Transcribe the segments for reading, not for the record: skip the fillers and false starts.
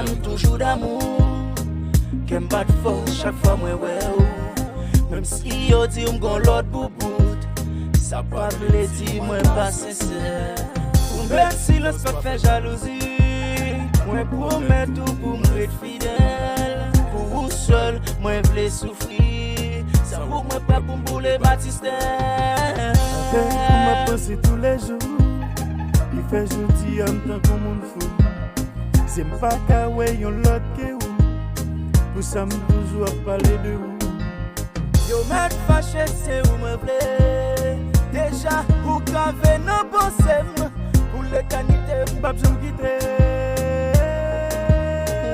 femme toujours d'amour. Qu'aime pas de force chaque fois moi ouais ou. Même si yo dit m'gon l'autre boubout, ça pas veut dire moi pas sincère. Pour mettre silence pas faire jalousie, moi promets tout pour m'être fidèle. Pour vous seul, moi v'lais souffrir, ça pour moi pas pour m'bouler Baptiste. Avec vous m'a pensé tous les jours, il fait gentil en tant qu'on monde fou. C'est pas qu'à ouais yon l'autre que ou, pour ça m'toujours à parler de vous. Yo m'être fâché c'est où me v'lais. Déjà ou qu'avait nos pensées pour l'éternité Pas besoin de quitter,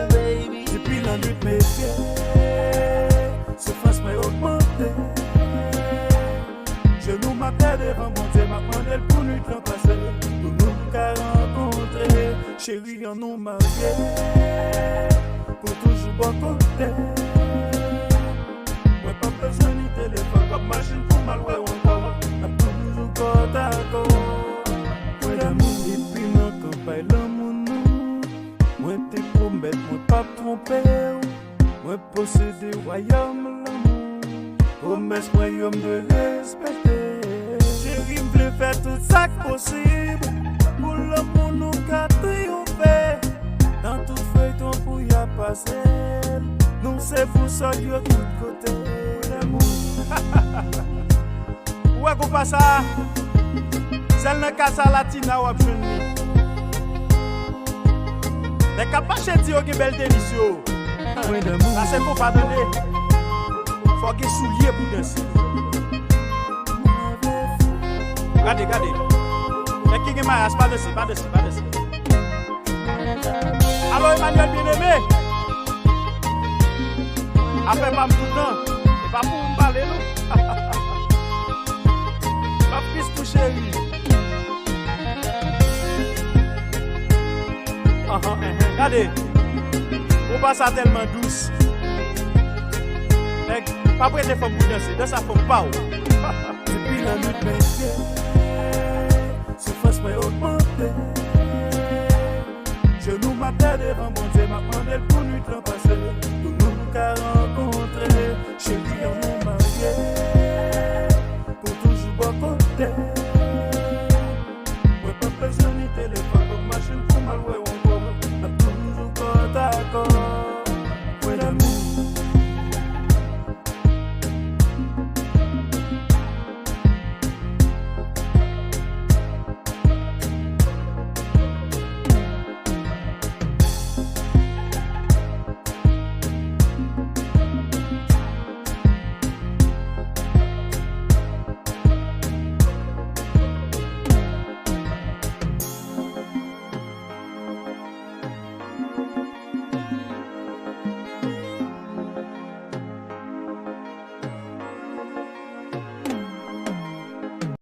baby. depuis la nuit mes pieds, souffrance m'a augmenté. Je nous m'appelle devant mon Dieu, m'a demandé pour nuit l'an passé, pour nous qu'à rencontrer. Chérie, en nous mariés, pour toujours bon côté. Moi pas besoin ni téléphone, comme machine pour mal ouais encore. N'a toujours côte à côte. Moi l'amour et puis non quand pas l'amour nous. Moi te promets, moi pas tromper. Moi posséder royaume l'amour. Promesse moi y'homme de respecter. Chérie m'vle faire tout ça possible. Pour l'amour nous qu'a triompher. Dans tout feuilleton pour y a passer. Nous c'est pour ça de tout côté. L'amour. Ouais qu'on passe ça. Celle n'a qu'à ça latina ou abjuni. Les capaches dire que belle délicieux. Là c'est pour pas donner. Faut que soulier pour danser. Regardez, regardez. Mais qui est ma pas danser, pas danser, pas danser. Alors Emmanuel bien-aimé. Après pas tout le temps. Et pas pour me parler non. Ma fils pour chérie. Regardez. On passe à tellement douce. Pas prêter femme pour danser, dans sa femme pas. Depuis la nuit mes pieds, souffrance m'a augmenté. Je nous m'appelle devant mon Dieu, m'a demandé pour nuit l'an passé.